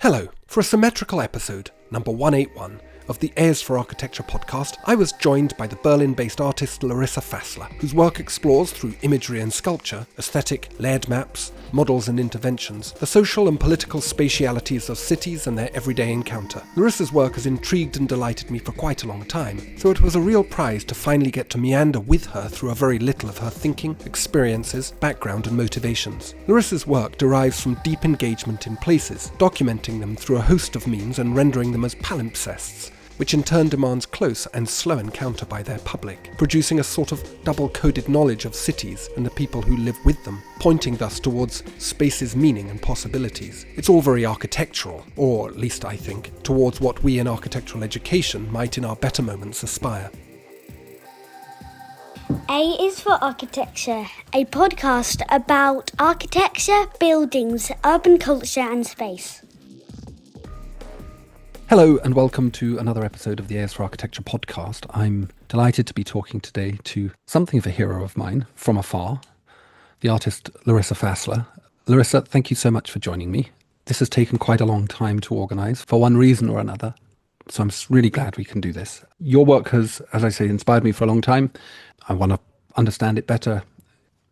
Hello. For a symmetrical episode, number 181, of the Airs for Architecture podcast, I was joined by the Berlin-based artist Larissa Fassler, whose work explores through imagery and sculpture, aesthetic, layered maps, models and interventions, the social and political spatialities of cities and their everyday encounter. Larissa's work has intrigued and delighted me for quite a long time, so it was a real prize to finally get to meander with her through a very little of her thinking, experiences, background and motivations. Larissa's work derives from deep engagement in places, documenting them through a host of means and rendering them as palimpsests, which in turn demands close and slow encounter by their public, producing a sort of double-coded knowledge of cities and the people who live with them, pointing thus towards space's meaning and possibilities. It's all very architectural, or at least I think, towards what we in architectural education might in our better moments aspire. A is for Architecture, a podcast about architecture, buildings, urban culture and space. Hello and welcome to another episode of the Airs for Architecture podcast. I'm delighted to be talking today to something of a hero of mine from afar, the artist Larissa Fassler. Larissa, thank you so much for joining me. This has taken quite a long time to organise for one reason or another, so I'm really glad we can do this. Your work has, as I say, inspired me for a long time. I want to understand it better.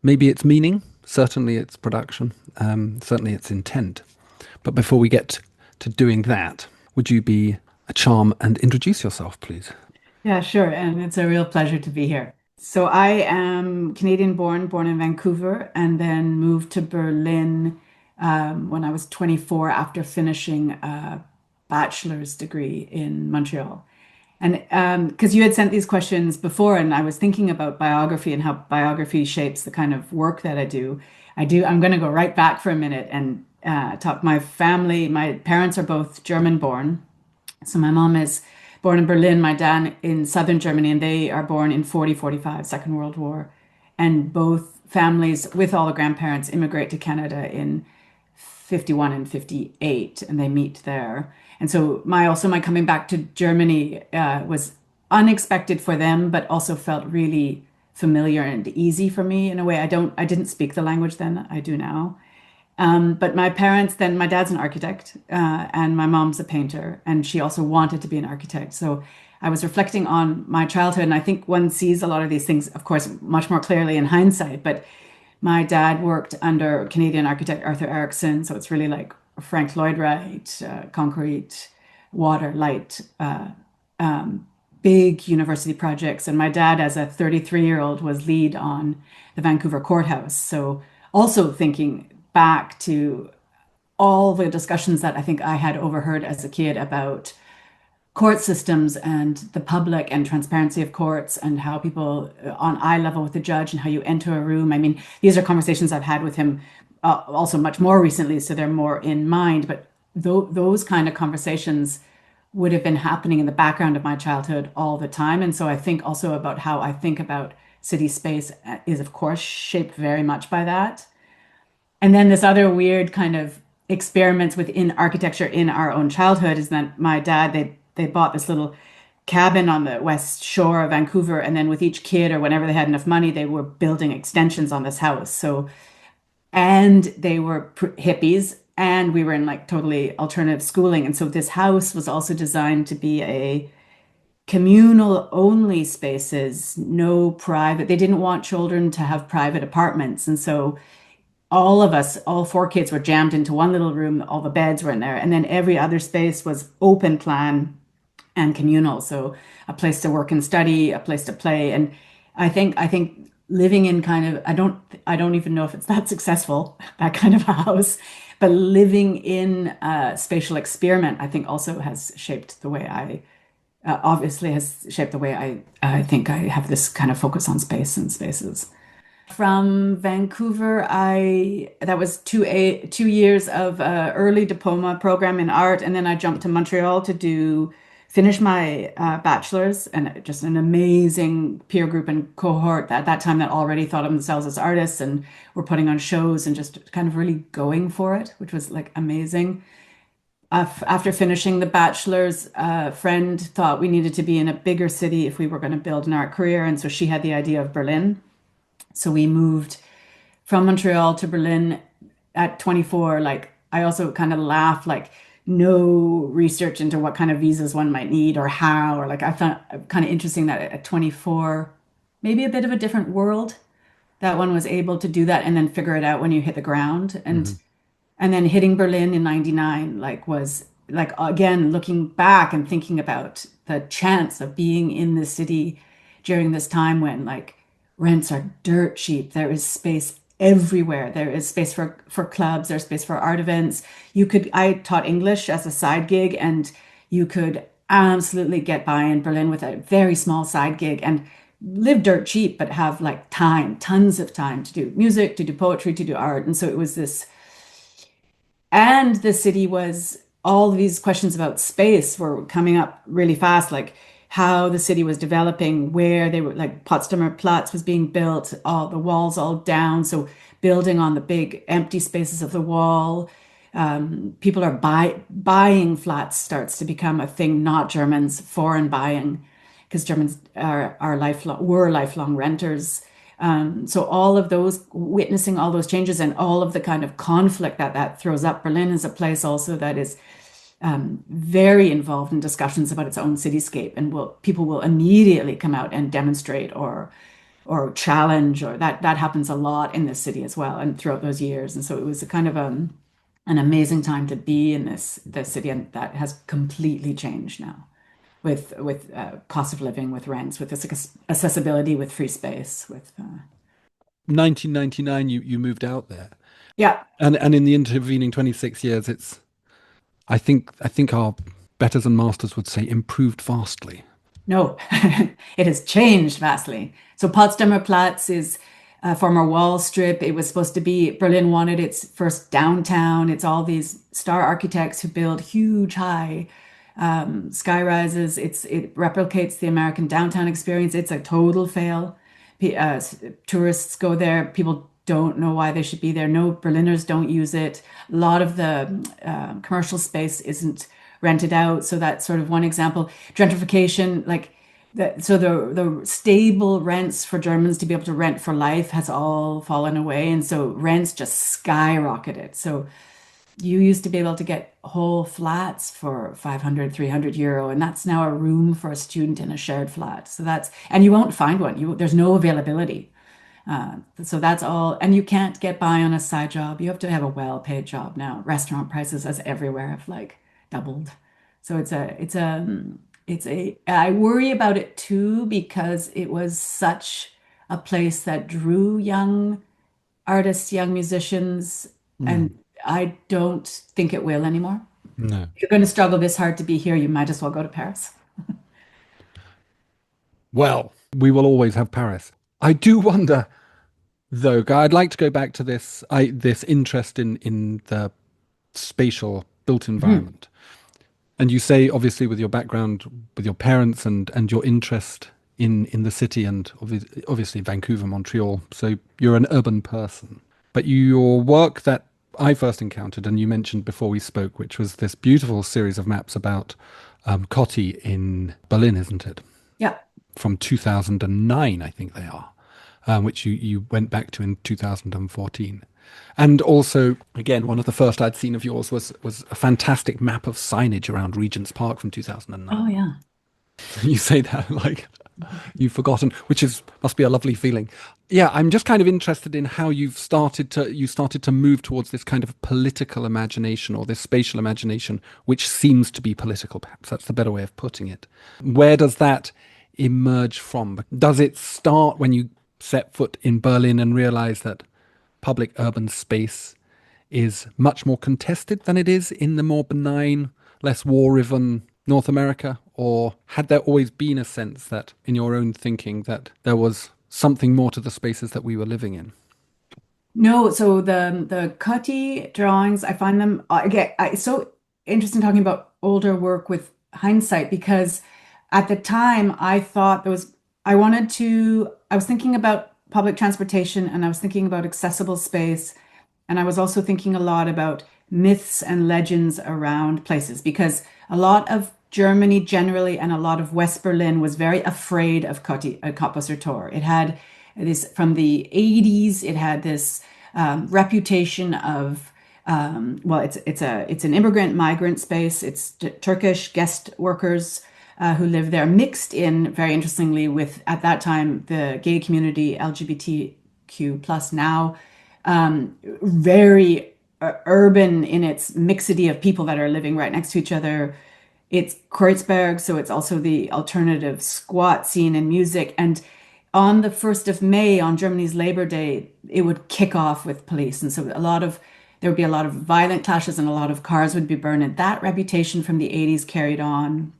Maybe its meaning, certainly its production, certainly its intent. But before we get to doing that, would you be a charm and introduce yourself, please? Yeah, sure. And it's a real pleasure to be here. So I am Canadian born in Vancouver, and then moved to Berlin when I was 24 after finishing a bachelor's degree in Montreal. And because you had sent these questions before, and I was thinking about biography and how biography shapes the kind of work that I do. I'm going to go right back for a minute and talk. My family, my parents are both German born. So my mom is born in Berlin, my dad in southern Germany, and they are born in 40-45, Second World War. And both families with all the grandparents immigrate to Canada in 51 and 58, and they meet there. And so my coming back to Germany was unexpected for them, but also felt really familiar and easy for me in a way. I didn't speak the language then, I do now. But my parents, then my dad's an architect and my mom's a painter, and she also wanted to be an architect. So I was reflecting on my childhood, and I think one sees a lot of these things, of course, much more clearly in hindsight. But my dad worked under Canadian architect Arthur Erickson, so it's really like Frank Lloyd Wright, concrete, water, light, big university projects. And my dad, as a 33-year-old, was lead on the Vancouver courthouse. So also thinking back to all the discussions that I think I had overheard as a kid about court systems and the public and transparency of courts and how people on eye level with the judge and how you enter a room. I mean, these are conversations I've had with him also much more recently, so they're more in mind. But those kind of conversations would have been happening in the background of my childhood all the time. And so I think also about how I think about city space is, of course, shaped very much by that. And then this other weird kind of experiments within architecture in our own childhood is that my dad, they bought this little cabin on the west shore of Vancouver. And then with each kid or whenever they had enough money, they were building extensions on this house. So, and they were hippies, and we were in like totally alternative schooling. And so this house was also designed to be a communal only spaces, no private. They didn't want children to have private apartments. And so all of us, all four kids were jammed into one little room. All the beds were in there. And then every other space was open plan and communal. So a place to work and study, a place to play. And I think living in kind of, I don't even know if it's that successful, that kind of a house, but living in a spatial experiment, I think also has shaped the way obviously has shaped the way I think I have this kind of focus on space and spaces. From Vancouver, that was 2 years of early diploma program in art, and then I jumped to Montreal to finish my bachelor's, and just an amazing peer group and cohort at that time that already thought of themselves as artists and were putting on shows and just kind of really going for it, which was like amazing. After finishing the bachelor's, a friend thought we needed to be in a bigger city if we were going to build an art career, and so she had the idea of Berlin. So we moved from Montreal to Berlin at 24. Like, I also kind of laugh, like, no research into what kind of visas one might need or how, or like I found kind of interesting that at 24, maybe a bit of a different world, that one was able to do that and then figure it out when you hit the ground. And then hitting Berlin in 99, like was like, again, looking back and thinking about the chance of being in the city during this time when like rents are dirt cheap. There is space everywhere. There is space for clubs, there's space for art events. I taught English as a side gig, and you could absolutely get by in Berlin with a very small side gig and live dirt cheap, but have like time, tons of time to do music, to do poetry, to do art. And so it was this, and the city was, all these questions about space were coming up really fast, like how the city was developing, where they were, like Potsdamer Platz was being built, all the walls all down. So building on the big empty spaces of the wall. People are buying flats starts to become a thing, not Germans, foreign buying, because Germans were lifelong renters. So all of those, witnessing all those changes and all of the kind of conflict that throws up. Berlin is a place also that is very involved in discussions about its own cityscape, and people will immediately come out and demonstrate or challenge, or that happens a lot in this city as well, and throughout those years. And so it was a kind of an amazing time to be in this city, and that has completely changed now with cost of living, with rents, with this accessibility, with free space, with 1999, you moved out there, yeah. and in the intervening 26 years, it's I think our betters and masters would say improved vastly. No, it has changed vastly. So Potsdamer Platz is a former wall strip. It was supposed to be, Berlin wanted its first downtown. It's all these star architects who build huge, high sky rises. It replicates the American downtown experience. It's a total fail. Tourists go there. People don't know why they should be there. No, Berliners don't use it. A lot of the commercial space isn't rented out. So that's sort of one example. Gentrification, like that. So the stable rents for Germans to be able to rent for life has all fallen away. And so rents just skyrocketed. So you used to be able to get whole flats for 500, 300 euro, and that's now a room for a student in a shared flat. So and you won't find one. There's no availability. So that's all, and you can't get by on a side job. You have to have a well-paid job now. Restaurant prices, as everywhere, have like doubled. So I worry about it too, because it was such a place that drew young artists, young musicians, and I don't think it will anymore. No. If you're going to struggle this hard to be here, you might as well go to Paris. Well, we will always have Paris. I do wonder, though, I'd like to go back to this interest in the spatial built environment. And you say, obviously, with your background, with your parents and your interest in the city, and obviously Vancouver, Montreal, so you're an urban person. But your work that I first encountered, and you mentioned before we spoke, which was this beautiful series of maps about Cotti in Berlin, isn't it? Yeah. From 2009, I think they are, which you went back to in 2014. And also, again, one of the first I'd seen of yours was a fantastic map of signage around Regent's Park from 2009. Oh, yeah. You say that like you've forgotten, which must be a lovely feeling. Yeah, I'm just kind of interested in how you started to move towards this kind of political imagination, or this spatial imagination, which seems to be political, perhaps that's the better way of putting it. Where does that emerge from? Does it start when you set foot in Berlin and realize that public urban space is much more contested than it is in the more benign, less war-riven North America? Or had there always been a sense that, in your own thinking, that there was something more to the spaces that we were living in? No, so the Cotti drawings, I find them, it's so interesting talking about older work with hindsight, because at the time I thought I was thinking about public transportation, and I was thinking about accessible space, and I was also thinking a lot about myths and legends around places, because a lot of Germany generally and a lot of West Berlin was very afraid of Compositor. It had this, from the 80s, it had this reputation of well, it's an immigrant migrant space. It's Turkish guest workers who live there, mixed in very interestingly with at that time the gay community, LGBTQ plus now, very urban in its mixity of people that are living right next to each other. It's Kreuzberg, so it's also the alternative squat scene in music. And on the 1st of May, on Germany's Labor Day, it would kick off with police. And so there would be a lot of violent clashes and a lot of cars would be burned. And that reputation from the 80s carried on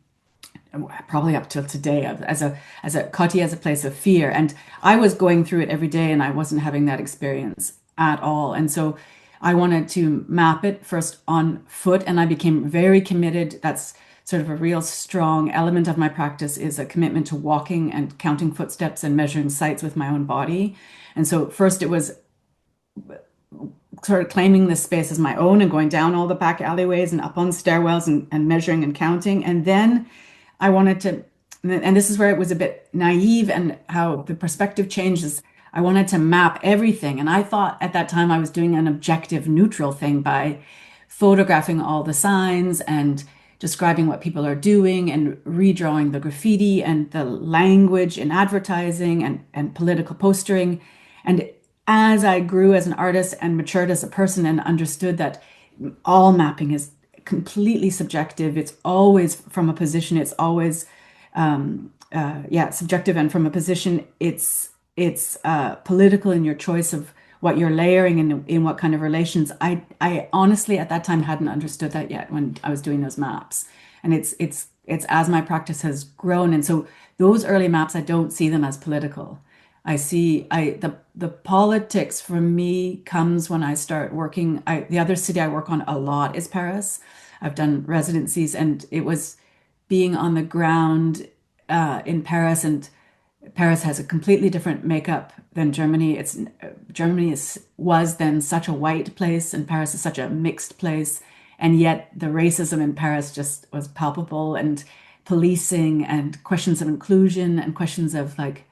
probably up till today as a Koti as a place of fear. And I was going through it every day and I wasn't having that experience at all. And so I wanted to map it first on foot and I became very committed. That's sort of a real strong element of my practice is a commitment to walking and counting footsteps and measuring sites with my own body. And so first it was sort of claiming this space as my own and going down all the back alleyways and up on stairwells and measuring and counting. And then I wanted to, and this is where it was a bit naive and how the perspective changes. I wanted to map everything. And I thought at that time I was doing an objective, neutral thing by photographing all the signs and describing what people are doing and redrawing the graffiti and the language in advertising and political postering. And as I grew as an artist and matured as a person and understood that all mapping is completely subjective, it's always from a position, it's always subjective, and from a position, it's political in your choice of what you're layering and in what kind of relations. I honestly at that time hadn't understood that yet when I was doing those maps, and it's as my practice has grown, and so those early maps I don't see them as political. The politics for me comes when I start working. The other city I work on a lot is Paris. I've done residencies, and it was being on the ground in Paris, and Paris has a completely different makeup than Germany. Was then such a white place, and Paris is such a mixed place, and yet the racism in Paris just was palpable, and policing and questions of inclusion and questions of like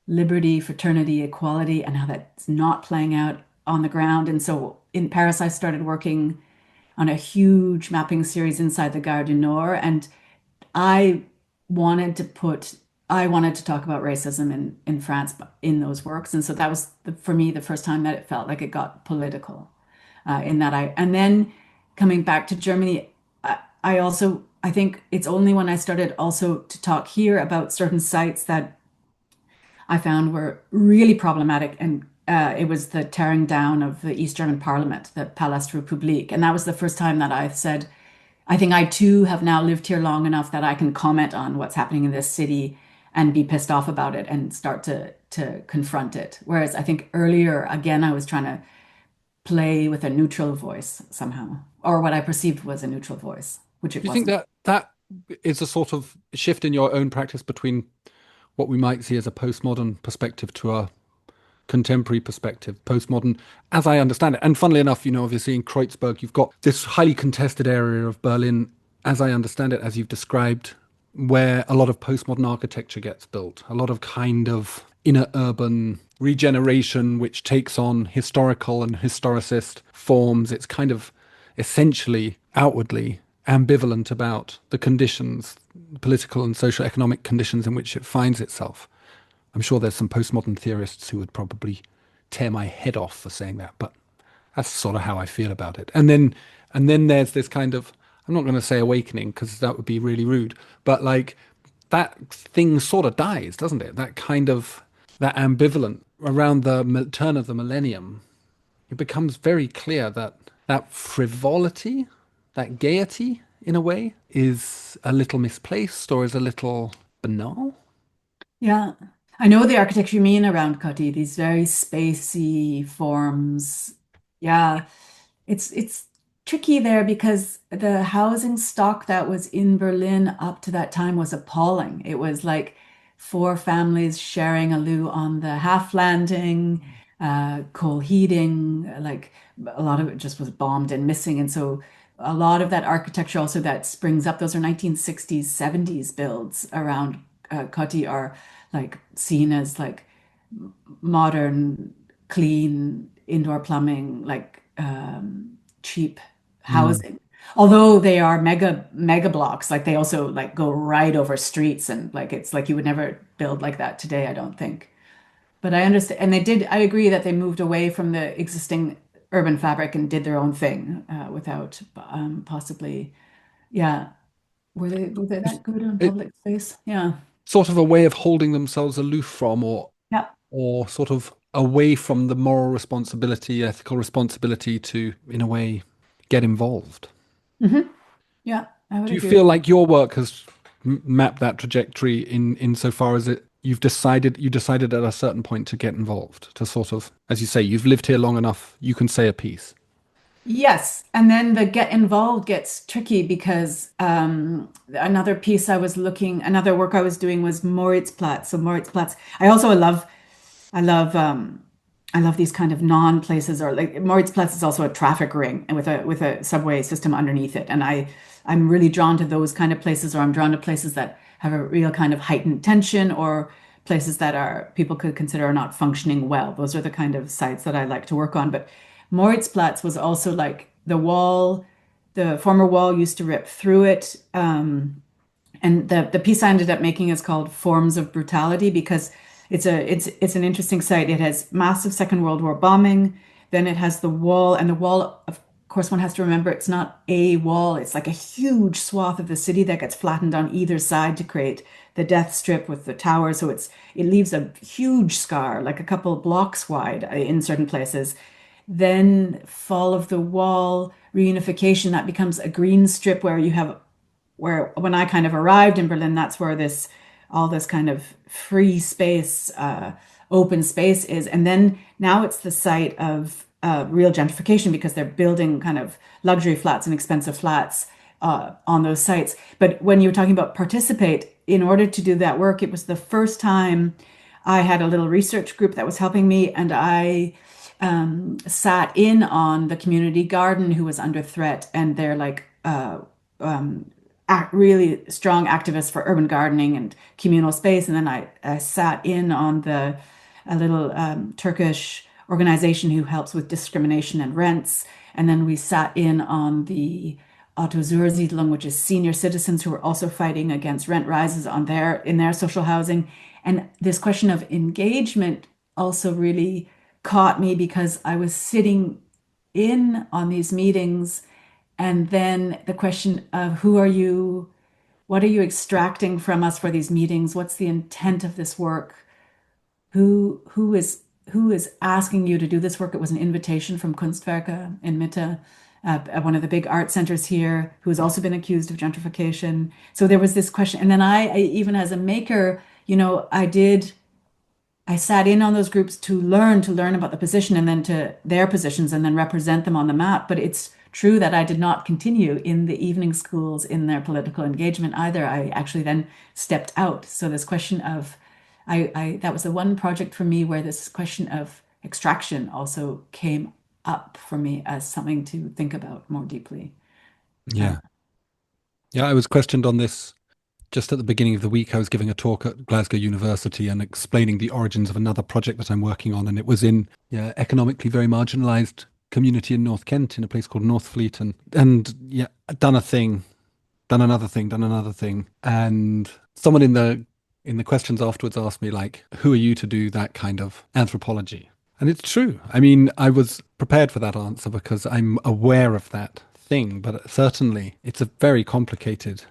liberty, fraternity, equality, and how that's not playing out on the ground. And so in Paris, I started working on a huge mapping series inside the Gare du Nord, and I wanted to put I wanted to talk about racism in France in those works. And so that was for me the first time that it felt like it got political in that and then coming back to Germany, I think it's only when I started also to talk here about certain sites that I found were really problematic. And it was the tearing down of the East German Parliament, the Palast Republik. And that was the first time that I said, I think I too have now lived here long enough that I can comment on what's happening in this city and be pissed off about it and start to confront it. Whereas I think earlier, again, I was trying to play with a neutral voice somehow, or what I perceived was a neutral voice, which it Do you think wasn't. that is a sort of shift in your own practice between what we might see as a postmodern perspective to a contemporary perspective, postmodern, as I understand it? And funnily enough, obviously in Kreuzberg, you've got this highly contested area of Berlin, as I understand it, as you've described, where a lot of postmodern architecture gets built, a lot of kind of inner urban regeneration, which takes on historical and historicist forms. It's kind of essentially outwardly ambivalent about the conditions, political and social economic conditions in which it finds itself. I'm sure there's some postmodern theorists who would probably tear my head off for saying that, but that's sort of how I feel about it. And then there's this kind of, I'm not going to say awakening because that would be really rude, but like that thing sort of dies, doesn't it? That kind of that ambivalent around the turn of the millennium. It becomes very clear that that frivolity, that gaiety in a way is a little misplaced or is a little banal. Yeah. I know the architecture you mean around Coty, these very spacey forms. Yeah. It's tricky there because the housing stock that was in Berlin up to that time was appalling. It was like four families sharing a loo on the half landing, coal heating, like a lot of it just was bombed and missing. And so a lot of that architecture also that springs up, those are 1960s, 70s builds around Coty are like seen as like modern, clean indoor plumbing, like cheap Mm. housing. Although they are mega blocks, like they also like go right over streets and like it's like you would never build like that today, I don't think. But I understand, and I agree that they moved away from the existing urban fabric and did their own thing without possibly, yeah. Were they It's that good on it public space? Yeah. sort of a way of holding themselves aloof from, Yeah. or sort of away from the moral responsibility, ethical responsibility to, in a way, get involved. Hmm. Yeah, I would Do you agree with feel that. like your work has mapped that trajectory in insofar as you decided at a certain point to get involved, to sort of, as you say, you've lived here long enough, you can say a piece. Yes, and then the get involved gets tricky because another work I was doing was Moritzplatz. So Moritzplatz, I love I love these kind of non-places or like Moritzplatz is also a traffic ring and with a subway system underneath it. And I'm really drawn to those kind of places, or I'm drawn to places that have a real kind of heightened tension or places that are people could consider are not functioning well. Those are the kind of sites that I like to work on. But Moritzplatz was also like the former wall used to rip through it. And the piece I ended up making is called Forms of Brutality because it's an interesting site. It has massive Second World War bombing, then it has the wall, and the wall, of course, one has to remember it's not a wall, it's like a huge swath of the city that gets flattened on either side to create the death strip with the tower. So it leaves a huge scar, like a couple blocks wide in certain places. Then fall of the wall, reunification, that becomes a green strip where you have where when I kind of arrived in Berlin, that's where this all this kind of free space, open space is. And then now it's the site of real gentrification because they're building kind of luxury flats and expensive flats on those sites. But when you were talking about participate, in order to do that work, it was the first time I had a little research group that was helping me, and I sat in on the community garden who was under threat, and they're like really strong activists for urban gardening and communal space. And then I sat in on a little Turkish organization who helps with discrimination and rents. And then we sat in on the Autozursiedlung, which is senior citizens who are also fighting against rent rises in their social housing. And this question of engagement also really caught me because I was sitting in on these meetings, and then the question of what are you extracting from us for these meetings? What's the intent of this work? Who is asking you to do this work? It was an invitation from Kunstwerke in Mitte, one of the big art centers here, who has also been accused of gentrification. So there was this question, and then I even as a maker, I sat in on those groups to learn about the position and then to their positions and then represent them on the map. But it's true that I did not continue in the evening schools in their political engagement either. I actually then stepped out. So this question of, that was the one project for me where this question of extraction also came up for me as something to think about more deeply. Uh, Yeah. Yeah, I was questioned on this just at the beginning of the week. I was giving a talk at Glasgow University and explaining the origins of another project that I'm working on, and it was in, yeah, economically very marginalized community in North Kent in a place called Northfleet, and yeah, done a thing, done another thing, done another thing. And someone in the questions afterwards asked me, like, who are you to do that kind of anthropology? And it's true. I mean, I was prepared for that answer because I'm aware of that thing, but certainly it's a very complicated,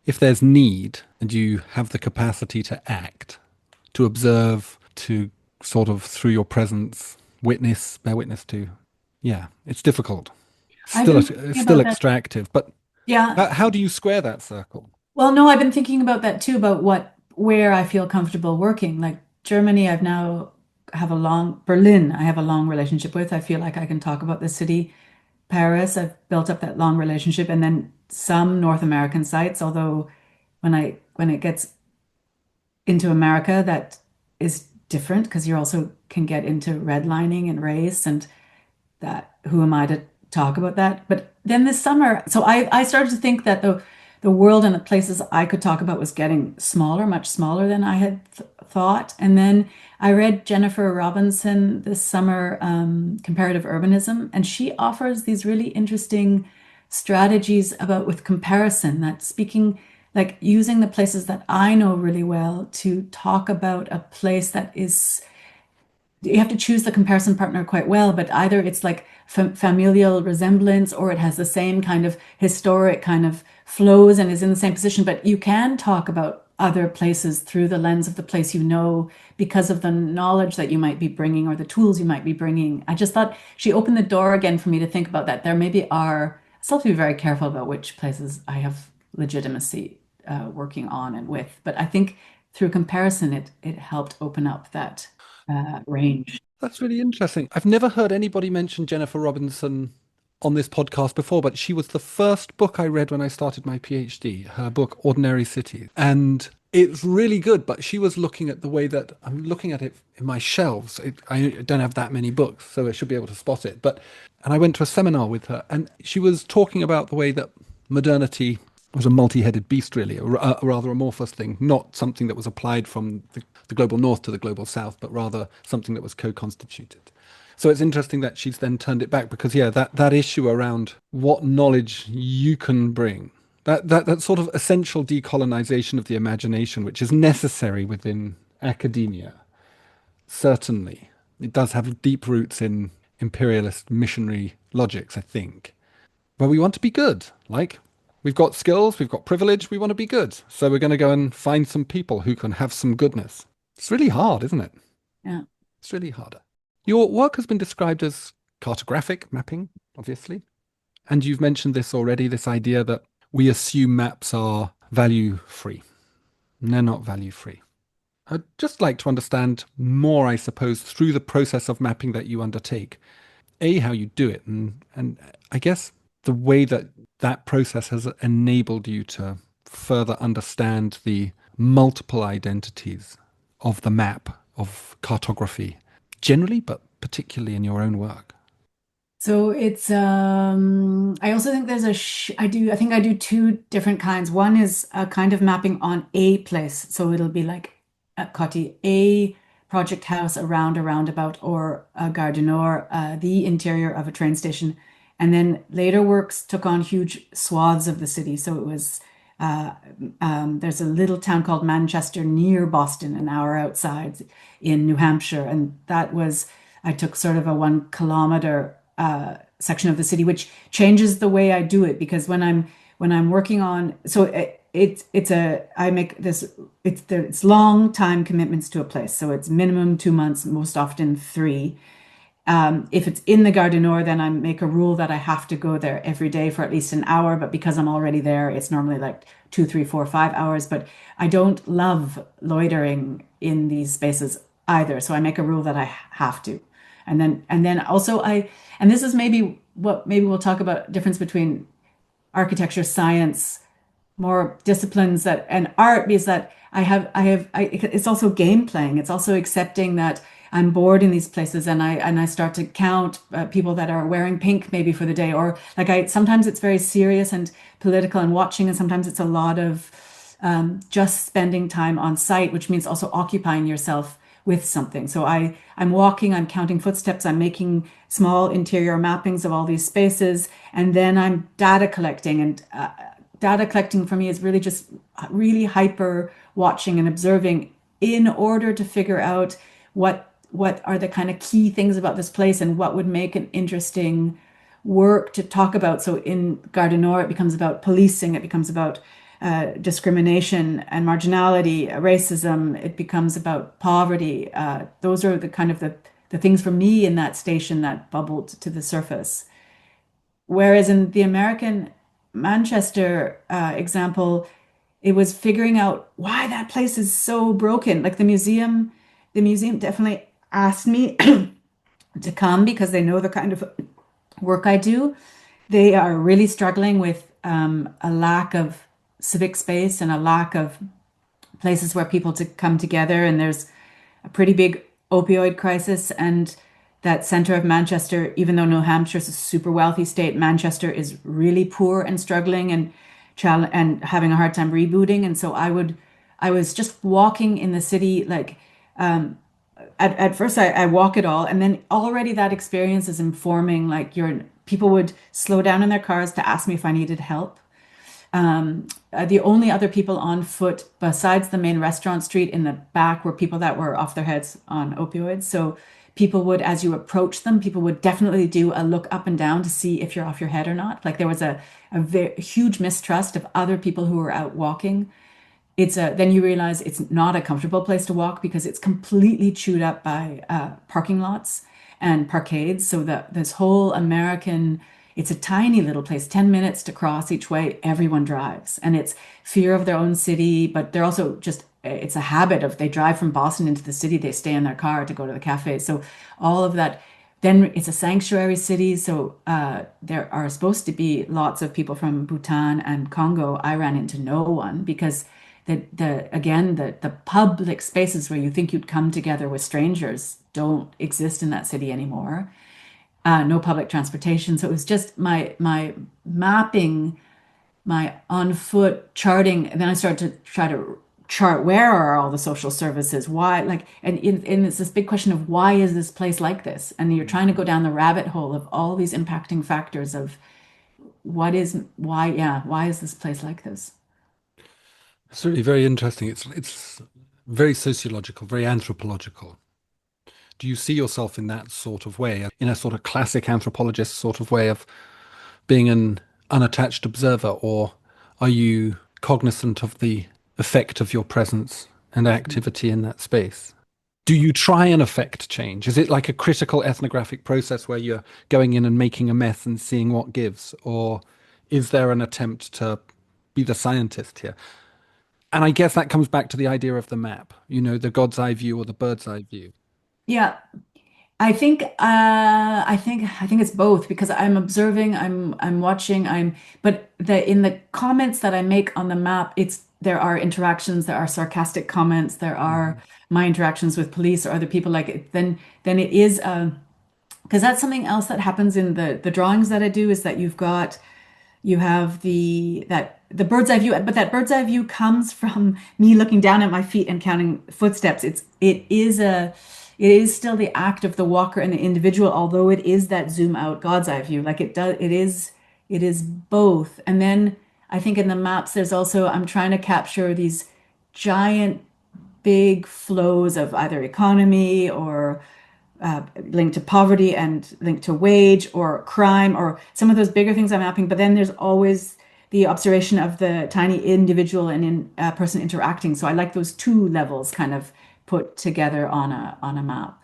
if there's need and you have the capacity to act, to observe, to sort of through your presence bear witness to, yeah, it's difficult. I've Still, been it's thinking still about that. extractive, but Yeah. how do you square that circle? Well, no, I've been thinking about that too, about where I feel comfortable working. Like Germany, Berlin, I have a long relationship with. I feel like I can talk about the city. Paris, I've built up that long relationship, and then some North American sites, although when it gets into America, that is different because you also can get into redlining and race and who am I to talk about that? But then this summer, so I started to think that the world and the places I could talk about was getting smaller, much smaller than I had thought. And then I read Jennifer Robinson this summer, Comparative Urbanism, and she offers these really interesting strategies about with comparison, that speaking, like using the places that I know really well to talk about a place that is, you have to choose the comparison partner quite well, but either it's like familial resemblance or it has the same kind of historic kind of flows and is in the same position. But you can talk about other places through the lens of the place you know because of the knowledge that you might be bringing or the tools you might be bringing. I just thought she opened the door again for me to think about that. There maybe are, I still have to be very careful about which places I have legitimacy working on and with. But I think through comparison, it helped open up that range. That's really interesting. I've never heard anybody mention Jennifer Robinson on this podcast before, but she was the first book I read when I started my PhD, her book, Ordinary Cities. And it's really good, but she was looking at the way that I'm looking at it in my shelves. I don't have that many books, so I should be able to spot it. And I went to a seminar with her, and she was talking about the way that modernity was a multi-headed beast, really, a rather amorphous thing, not something that was applied from the global north to the global south, but rather something that was co-constituted. So it's interesting that she's then turned it back because, yeah, that issue around what knowledge you can bring, that sort of essential decolonization of the imagination, which is necessary within academia, certainly. It does have deep roots in imperialist missionary logics, I think. But we want to be good, like... We've got skills, we've got privilege, we want to be good. So we're going to go and find some people who can have some goodness. It's really hard, isn't it? Yeah. It's really harder. Your work has been described as cartographic mapping, obviously. And you've mentioned this already, this idea that we assume maps are value-free. And they're not value-free. I'd just like to understand more, I suppose, through the process of mapping that you undertake. How you do it, and I guess the way that process has enabled you to further understand the multiple identities of the map, of cartography, generally, but particularly in your own work. So it's, I also think there's I think I do two different kinds. One is a kind of mapping on a place. So it'll be like a project house around a roundabout or a Gare du Nord, the interior of a train station. And then later works took on huge swaths of the city. So it was, there's a little town called Manchester near Boston, an hour outside in New Hampshire. And that was, I took sort of a 1 kilometer section of the city, which changes the way I do it because when I'm working on, so I make this, it's long time commitments to a place. So it's minimum 2 months, most often 3. If it's in the Gare du Nord, then I make a rule that I have to go there every day for at least an hour. But because I'm already there, it's normally like 2, 3, 4, 5 hours. But I don't love loitering in these spaces either. So I make a rule that I have to. And then also and this is maybe we'll talk about difference between architecture, science, more disciplines and art, because that it's also game playing. It's also accepting that I'm bored in these places and I start to count people that are wearing pink maybe for the day, or like sometimes it's very serious and political and watching, and sometimes it's a lot of just spending time on site, which means also occupying yourself with something. So I'm walking, I'm counting footsteps, I'm making small interior mappings of all these spaces, and then I'm data collecting. And data collecting for me is really just really hyper watching and observing in order to figure out what are the kind of key things about this place and what would make an interesting work to talk about. So in Gare du Nord, it becomes about policing, it becomes about discrimination and marginality, racism, it becomes about poverty. Those are the kind of the things for me in that station that bubbled to the surface. Whereas in the American Manchester example, it was figuring out why that place is so broken. Like the museum definitely asked me to come because they know the kind of work I do. They are really struggling with a lack of civic space and a lack of places where people to come together. And there's a pretty big opioid crisis. And that center of Manchester, even though New Hampshire is a super wealthy state, Manchester is really poor and struggling. And challenge and having a hard time rebooting. And so I was just walking in the city, like at first I walk it all, and then already that experience is informing, like people would slow down in their cars to ask me if I needed help. The only other people on foot besides the main restaurant street in the back were people that were off their heads on opioids. So people would, as you approach them, people would definitely do a look up and down to see if you're off your head or not. Like there was a very huge mistrust of other people who were out walking. Then you realize it's not a comfortable place to walk because it's completely chewed up by parking lots and parkades. So that this whole American, it's a tiny little place, 10 minutes to cross each way. Everyone drives, and it's fear of their own city, but they're also just, it's a habit of, they drive from Boston into the city, they stay in their car to go to the cafe. So all of that. Then it's a sanctuary city, so there are supposed to be lots of people from Bhutan and Congo. I ran into no one because the public spaces where you think you'd come together with strangers don't exist in that city anymore. No public transportation. So it was just my mapping, my on foot charting, and then I started to try to chart where are all the social services, why, like, and it's this big question of why is this place like this, and you're trying to go down the rabbit hole of all these impacting factors of why is this place like this. It's really very interesting. It's very sociological, very anthropological. Do you see yourself in that sort of way, in a sort of classic anthropologist sort of way of being an unattached observer, or are you cognizant of the effect of your presence and activity in that space? Do you try and affect change? Is it like a critical ethnographic process where you're going in and making a mess and seeing what gives? Or is there an attempt to be the scientist here? And I guess that comes back to the idea of the map, the God's eye view or the bird's eye view. Yeah, I think it's both because I'm observing, I'm watching, but in the comments that I make on the map, there are interactions, there are sarcastic comments, there are my interactions with police or other people. Like then it is because that's something else that happens in the drawings that I do, is that you have the bird's eye view, but that bird's eye view comes from me looking down at my feet and counting footsteps. It is still the act of the walker and the individual, although it is that zoom out God's eye view. Like it is both. And then I think in the maps there's also, I'm trying to capture these giant big flows of either economy or linked to poverty and linked to wage or crime or some of those bigger things I'm mapping. But then there's always the observation of the tiny individual and person interacting. So I like those two levels kind of put together on a map.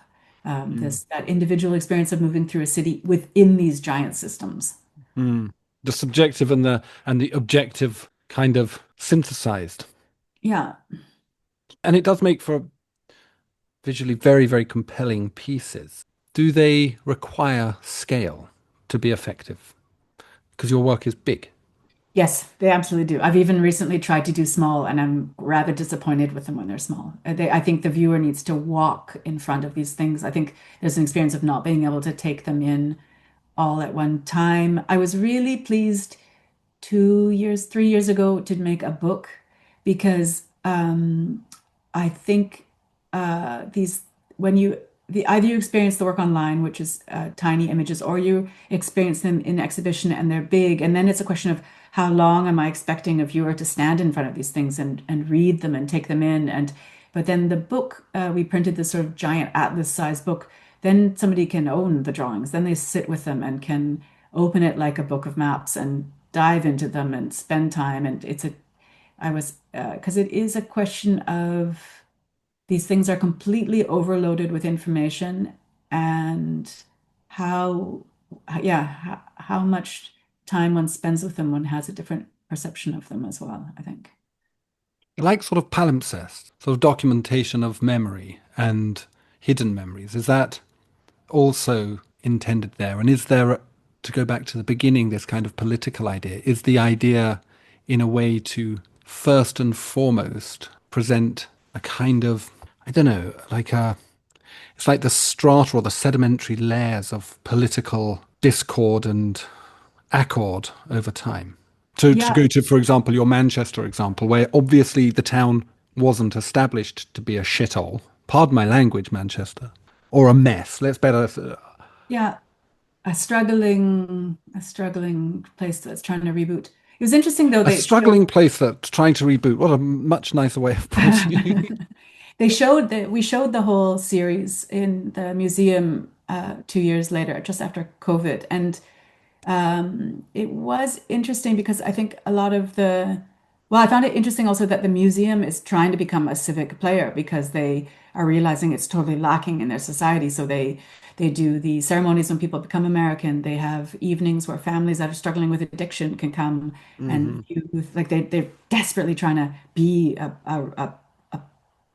That individual experience of moving through a city within these giant systems. The subjective and the objective kind of synthesized. Yeah. And it does make for visually very, very compelling pieces. Do they require scale to be effective? Because your work is big. Yes, they absolutely do. I've even recently tried to do small, and I'm rather disappointed with them when they're small. I think the viewer needs to walk in front of these things. I think there's an experience of not being able to take them in all at one time. I was really pleased 2 years, 3 years ago to make a book because I think these when you either you experience the work online, which is tiny images, or you experience them in exhibition and they're big, and then it's a question of how long am I expecting a viewer to stand in front of these things and read them and take them in. And but then the book, we printed this sort of giant atlas-sized book. Then somebody can own the drawings. Then they sit with them and can open it like a book of maps and dive into them and spend time. And because it is a question of these things are completely overloaded with information, and how, yeah, how much time one spends with them, one has a different perception of them as well, I think. Like sort of palimpsest, sort of documentation of memory and hidden memories. Is that also intended there? And is there, to go back to the beginning, this kind of political idea? Is the idea in a way to first and foremost present a kind of, I don't know, it's like the strata or the sedimentary layers of political discord and accord over time? To Yeah, go to, for example, your Manchester example, where obviously the town wasn't established to be a shithole. Pardon my language, Manchester, or a mess. Let's better yeah, a struggling place that's trying to reboot. It was interesting though, a they showed struggling place that's trying to reboot. What a much nicer way of putting it. they showed that we showed the whole series in the museum 2 years later, just after COVID. And it was interesting because I think a lot of well, I found it interesting also that the museum is trying to become a civic player because they are realizing it's totally lacking in their society. So they do the ceremonies when people become American. They have evenings where families that are struggling with addiction can come and Hmm. youth, like they're desperately trying to be a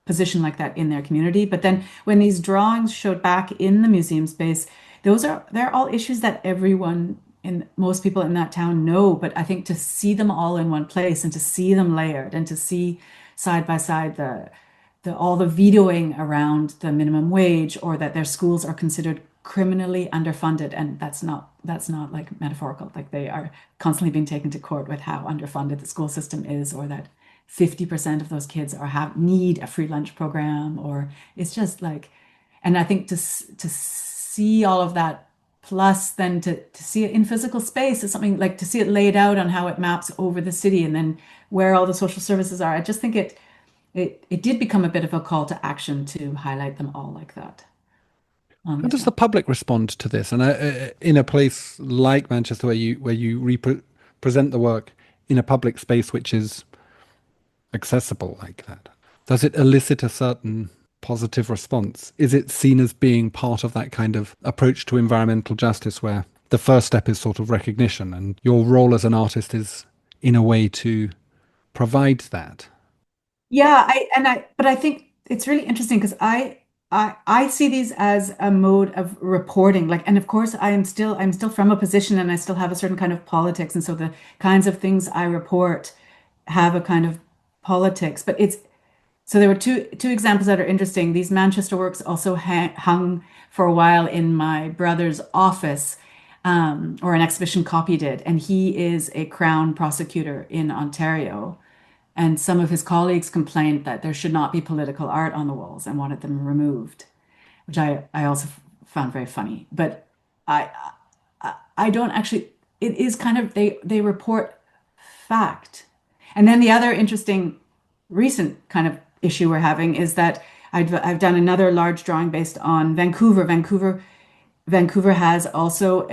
position like that in their community. But then when these drawings showed back in the museum space, they're all issues that everyone in most people in that town know. But I think to see them all in one place and to see them layered and to see side by side the all the vetoing around the minimum wage or that their schools are considered criminally underfunded, and that's not like metaphorical, like they are constantly being taken to court with how underfunded the school system is, or that 50% of those kids are have need a free lunch program, or it's just like, and I think to see all of that, plus then to see it in physical space is something like to see it laid out on how it maps over the city and then where all the social services are. I just think it did become a bit of a call to action to highlight them all like that on How this does map. the public respond to this? And in a place like Manchester, where you present the work in a public space which is accessible like that, does it elicit a certain positive response? Is it seen as being part of that kind of approach to environmental justice, where the first step is sort of recognition, and your role as an artist is, in a way, to provide that? Yeah, but I think it's really interesting because I see these as a mode of reporting. Like, and of course, I'm still from a position, and I still have a certain kind of politics, and so the kinds of things I report have a kind of politics. But it's so there were two examples that are interesting. These Manchester works also hung for a while in my brother's office, or an exhibition copied it, and he is a Crown prosecutor in Ontario. And some of his colleagues complained that there should not be political art on the walls and wanted them removed, which I also found very funny. But I I don't actually, it is kind of, they report fact. And then the other interesting recent kind of issue we're having is that I've done another large drawing based on Vancouver. Vancouver has also,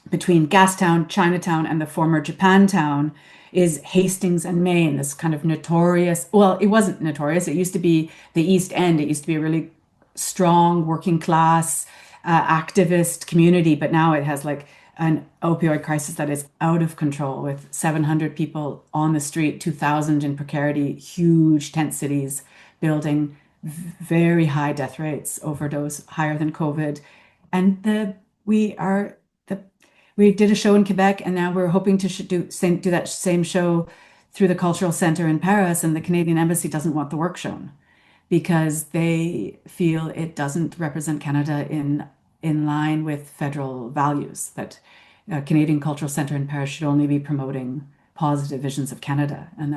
between Gastown, Chinatown, and the former Japantown, is Hastings and Maine, this kind of notorious, well, it wasn't notorious. It used to be the East End. It used to be a really strong working class activist community, but now it has like an opioid crisis that is out of control with 700 people on the street, 2,000 in precarity, huge tent cities building, very high death rates, overdose, higher than COVID. And we are the we did a show in Quebec, and now we're hoping to do that same show through the Cultural Center in Paris. And the Canadian Embassy doesn't want the work shown because they feel it doesn't represent Canada in line with federal values. That Canadian Cultural Center in Paris should only be promoting positive visions of Canada, and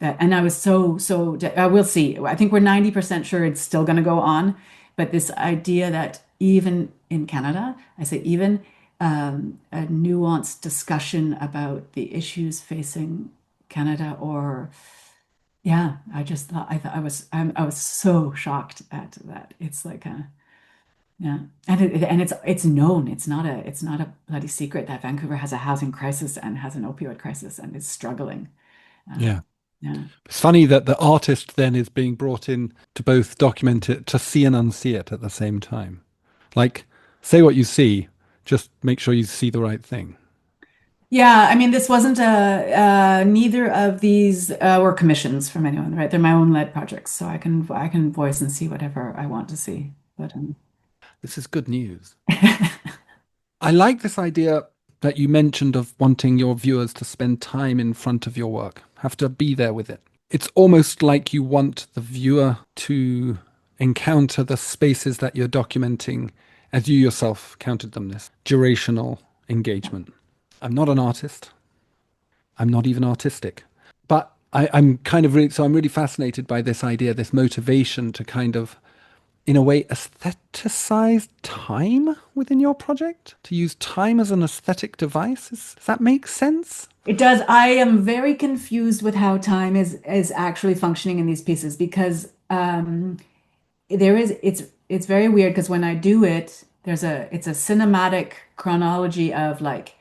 and I was we'll see. I think we're 90% sure it's still going to go on, but this idea that even in Canada, I say even, a nuanced discussion about the issues facing Canada, or yeah, I just thought I thought I was so shocked at that. It's like a yeah, and it's known. It's not a bloody secret that Vancouver has a housing crisis and has an opioid crisis and is struggling. Uh, Yeah. yeah. It's funny that the artist then is being brought in to both document it, to see and unsee it at the same time. Like, say what you see, just make sure you see the right thing. Yeah, I mean, this wasn't neither of these were commissions from anyone, right? They're my own led projects, so I can voice and see whatever I want to see. But This is good news. I like this idea that you mentioned of wanting your viewers to spend time in front of your work, have to be there with it. It's almost like you want the viewer to encounter the spaces that you're documenting as you yourself counted them, this durational engagement. I'm not an artist. I'm not even artistic. But I'm kind of really, so I'm really fascinated by this idea, this motivation to kind of, in a way, aestheticize time within your project, to use time as an aesthetic device. Does that make sense? It does. I am very confused with how time is actually functioning in these pieces because there is it's very weird because when I do it, it's a cinematic chronology of like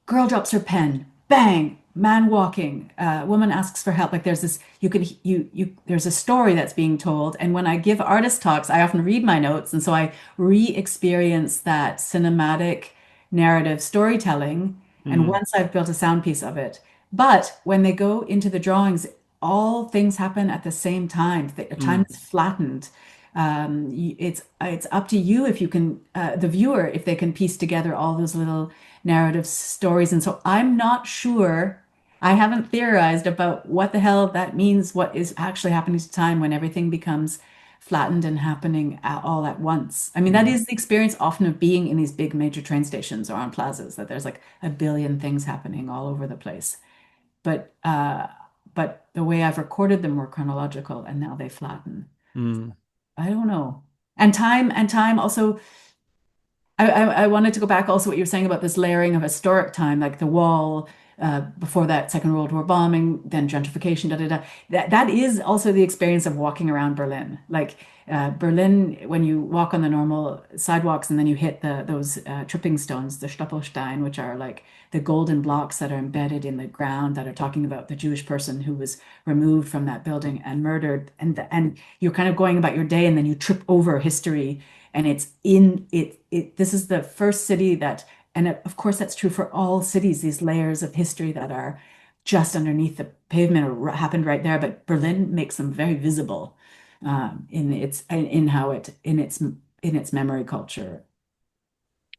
girl drops her pen, bang, man walking, woman asks for help. Like there's this, there's a story that's being told. And when I give artist talks, I often read my notes. And so I re-experience that cinematic narrative storytelling. And once I've built a sound piece of it. But when they go into the drawings, all things happen at the same time. The time is flattened. It's up to you if you can, the viewer, if they can piece together all those little narrative stories. And so I'm not sure, I haven't theorized about what the hell that means, what is actually happening to time when everything becomes flattened and happening all at once. I mean, that is the experience often of being in these big major train stations or on plazas, that there's like a billion things happening all over the place. But the way I've recorded them were chronological and now they flatten. I don't know. And time also, I wanted to go back also what you were saying about this layering of historic time, like the wall, before that Second World War bombing, then gentrification, da da da. That is also the experience of walking around Berlin. Like Berlin, when you walk on the normal sidewalks and then you hit those tripping stones, the Stoppelstein, which are like the golden blocks that are embedded in the ground that are talking about the Jewish person who was removed from that building and murdered, and you're kind of going about your day and then you trip over history, and it's in it. This is the first city that, and of course that's true for all cities, these layers of history that are just underneath the pavement or happened right there, but Berlin makes them very visible in its memory culture.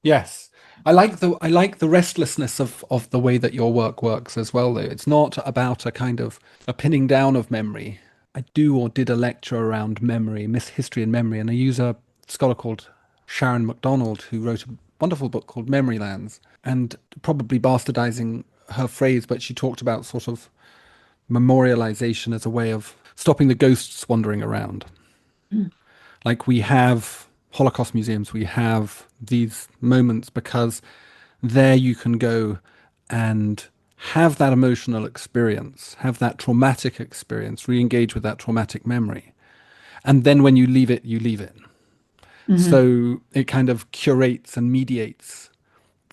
Yes. I like the restlessness of the way that your work works as well, though. It's not about a kind of a pinning down of memory. I do or did a lecture around memory, Miss History and Memory, and I use a scholar called Sharon MacDonald who wrote a wonderful book called Memorylands, and probably bastardizing her phrase, but she talked about sort of memorialization as a way of stopping the ghosts wandering around. Like we have Holocaust museums, we have these moments because there you can go and have that emotional experience, have that traumatic experience, re-engage with that traumatic memory. And then when you leave it, you leave it. So it kind of curates and mediates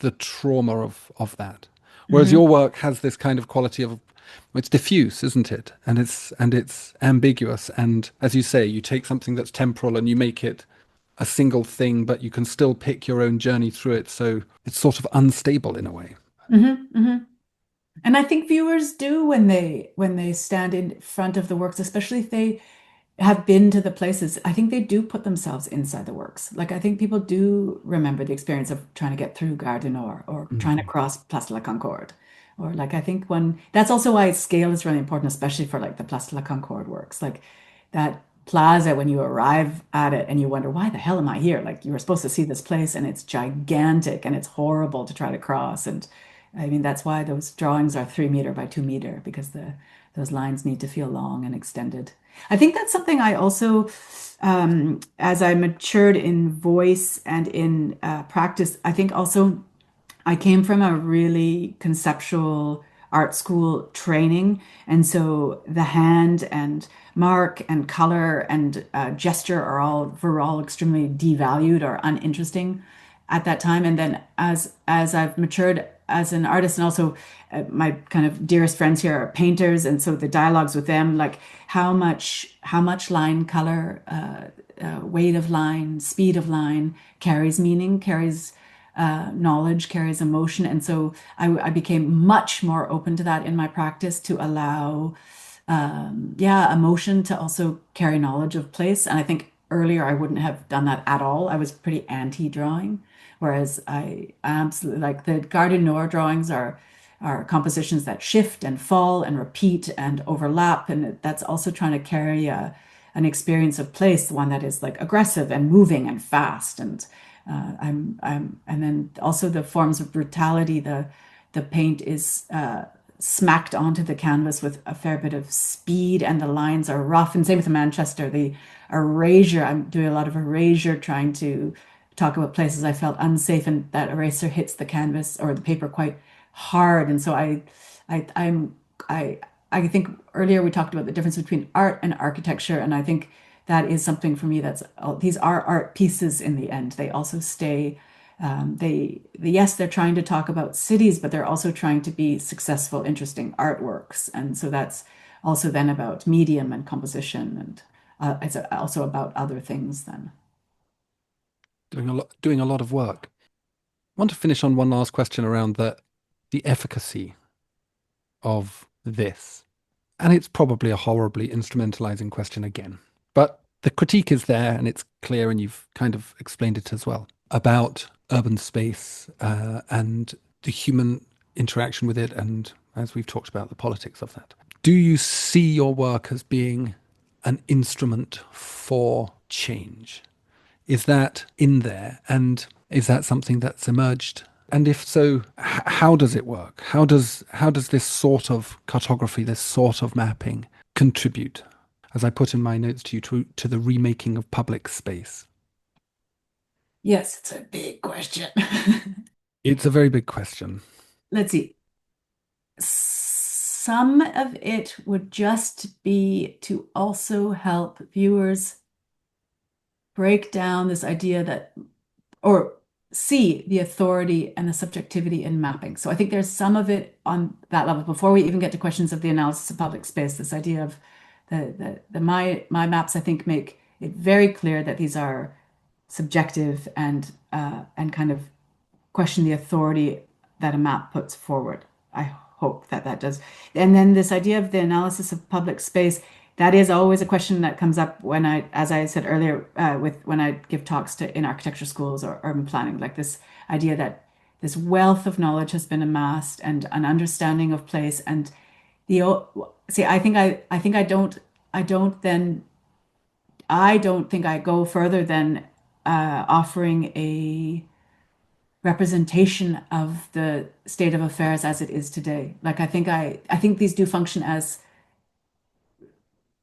the trauma of that. Whereas your work has this kind of quality of, it's diffuse, isn't it? And it's ambiguous. And as you say, you take something that's temporal and you make it a single thing, but you can still pick your own journey through it. So it's sort of unstable in a way. And I think viewers do when they stand in front of the works, especially if they have been to the places. I think they do put themselves inside the works. Like I think people do remember the experience of trying to get through Gare du Nord or trying to cross Place de la Concorde. Or like I think when that's also why scale is really important, especially for like the Place de la Concorde works. Like that plaza, when you arrive at it and you wonder, why the hell am I here? Like you were supposed to see this place and it's gigantic and it's horrible to try to cross. And I mean, that's why those drawings are 3 meter by 2 meter, because those lines need to feel long and extended. I think that's something I also, as I matured in voice and in practice, I think also I came from a really conceptual art school training. And so the hand and mark and color and gesture were all extremely devalued or uninteresting at that time. And then as I've matured as an artist, and also my kind of dearest friends here are painters, and so the dialogues with them, like how much line, color, weight of line, speed of line carries meaning, carries knowledge, carries emotion. And so I became much more open to that in my practice, to allow emotion to also carry knowledge of place. And I think earlier I wouldn't have done that at all. I was pretty anti-drawing, whereas I absolutely like the Gare du Nord drawings are compositions that shift and fall and repeat and overlap, and that's also trying to carry an experience of place, one that is like aggressive and moving and fast. And and then also the forms of brutality. The paint is smacked onto the canvas with a fair bit of speed, and the lines are rough. And same with Manchester, the erasure. I'm doing a lot of erasure, trying to talk about places I felt unsafe, and that eraser hits the canvas or the paper quite hard. And so I'm I I think earlier we talked about the difference between art and architecture, and I think that is something for me that's these are art pieces in the end. They also stay yes, they're trying to talk about cities, but they're also trying to be successful, interesting artworks. And so that's also then about medium and composition, and it's also about other things then. Doing a lot of work. I want to finish on one last question around the efficacy of this. And it's probably a horribly instrumentalizing question again. But the critique is there and it's clear, and you've kind of explained it as well, about urban space and the human interaction with it, and as we've talked about, the politics of that. Do you see your work as being an instrument for change? Is that in there? And is that something that's emerged? And if so, how does it work? How does this sort of cartography, this sort of mapping contribute, as I put in my notes to you, to the remaking of public space? Yes, it's a big question. It's a very big question. Let's see. Some of it would just be to also help viewers break down this idea that, or see the authority and the subjectivity in mapping. So I think there's some of it on that level before we even get to questions of the analysis of public space. This idea of my maps, I think, make it very clear that these are subjective and kind of question the authority that a map puts forward. I hope that does. And then this idea of the analysis of public space, that is always a question that comes up when as I said earlier, when I give talks in architecture schools or urban planning, like this idea that this wealth of knowledge has been amassed and an understanding of place. And I don't think I go further than offering a representation of the state of affairs as it is today. Like I think these do function as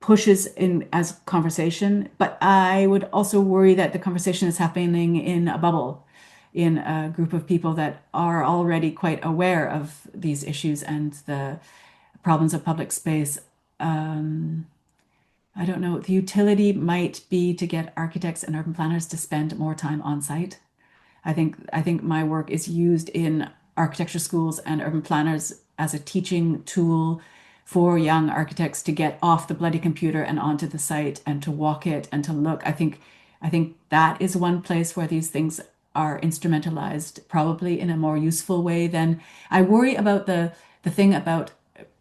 pushes in as conversation, but I would also worry that the conversation is happening in a bubble, in a group of people that are already quite aware of these issues and the problems of public space. I don't know. The utility might be to get architects and urban planners to spend more time on site. I think my work is used in architecture schools and urban planners as a teaching tool for young architects to get off the bloody computer and onto the site and to walk it and to look. I think that is one place where these things are instrumentalized, probably in a more useful way than I worry about the thing about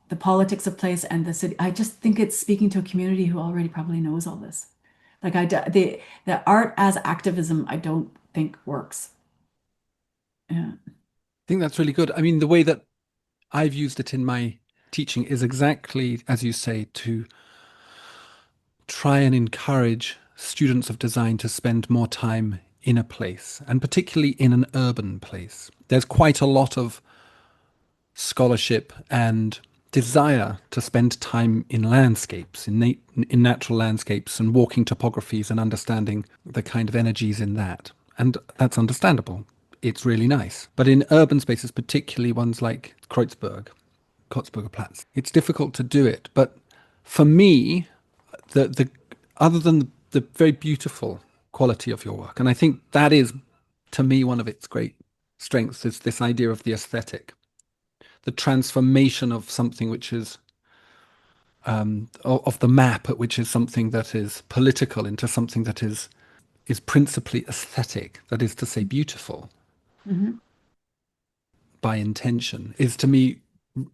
the politics of place and the city. I just think it's speaking to a community who already probably knows all this. Like the art as activism, I don't think works. Yeah. I think that's really good. I mean, the way that I've used it in my teaching is exactly, as you say, to try and encourage students of design to spend more time in a place, and particularly in an urban place. There's quite a lot of scholarship and desire to spend time in landscapes, in natural landscapes, and walking topographies and understanding the kind of energies in that. And that's understandable. It's really nice. But in urban spaces, particularly ones like Cotsburger Platz, it's difficult to do it. But for me, the other than the very beautiful quality of your work, and I think that is, to me, one of its great strengths, is this idea of the aesthetic, the transformation of something which is of the map, which is something that is political, into something that is principally aesthetic, that is to say beautiful, Mm-hmm. by intention, is to me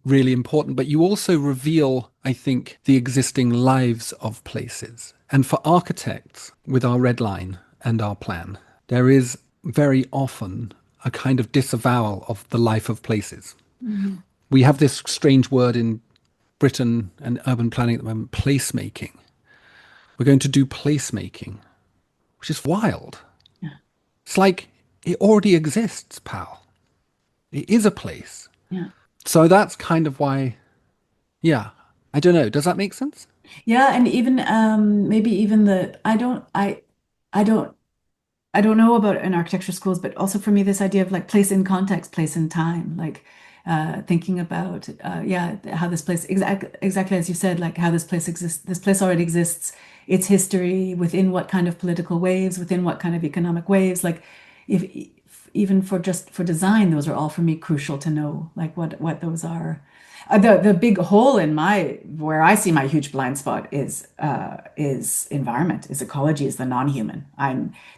really important. But you also reveal, I think, the existing lives of places. And for architects, with our red line and our plan, there is very often a kind of disavowal of the life of places. Mm-hmm. We have this strange word in Britain and urban planning at the moment, placemaking. We're going to do placemaking, which is wild. Yeah. It's like it already exists, pal. It is a place. Yeah. So that's kind of why, yeah, I don't know. Does that make sense? Yeah, and even maybe even the I don't I don't know about in architecture schools, but also for me, this idea of like place in context, place in time, like thinking about yeah, how this place exactly as you said, like how this place exists. This place already exists. Its history within what kind of political waves, within what kind of economic waves. Like if even for just for design, those are all for me crucial to know, like what those are. The big hole in my where I see my huge blind spot is environment, is ecology, is the non-human.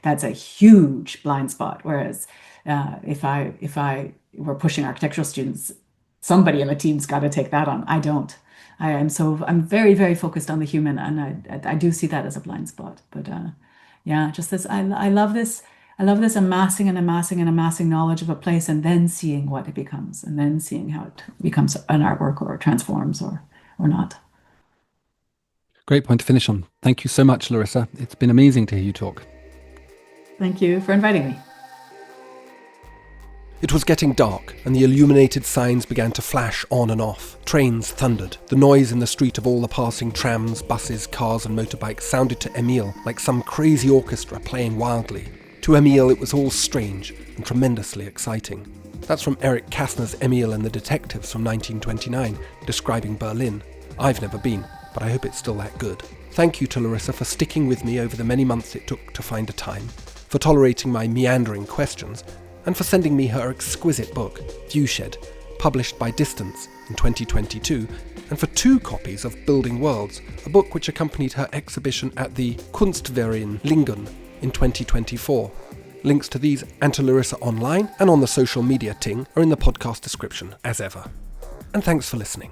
That's a huge blind spot. Whereas if I were pushing architectural students, somebody in the team's got to take that on. I don't. I'm very very focused on the human, and I do see that as a blind spot. But yeah, just this I love this. I love this amassing and amassing and amassing knowledge of a place and then seeing what it becomes and then seeing how it becomes an artwork or transforms or not. Great point to finish on. Thank you so much, Larissa. It's been amazing to hear you talk. Thank you for inviting me. It was getting dark, and the illuminated signs began to flash on and off. Trains thundered. The noise in the street of all the passing trams, buses, cars and motorbikes sounded to Emile like some crazy orchestra playing wildly. To Emile, it was all strange and tremendously exciting. That's from Eric Kastner's Emile and the Detectives from 1929, describing Berlin. I've never been, but I hope it's still that good. Thank you to Larissa for sticking with me over the many months it took to find a time, for tolerating my meandering questions, and for sending me her exquisite book, Viewshed, published by Distance in 2022, and for 2 copies of Building Worlds, a book which accompanied her exhibition at the Kunstverein Lingen in 2024. Links to these and to Larissa online and on the social media ting are in the podcast description, as ever. And thanks for listening.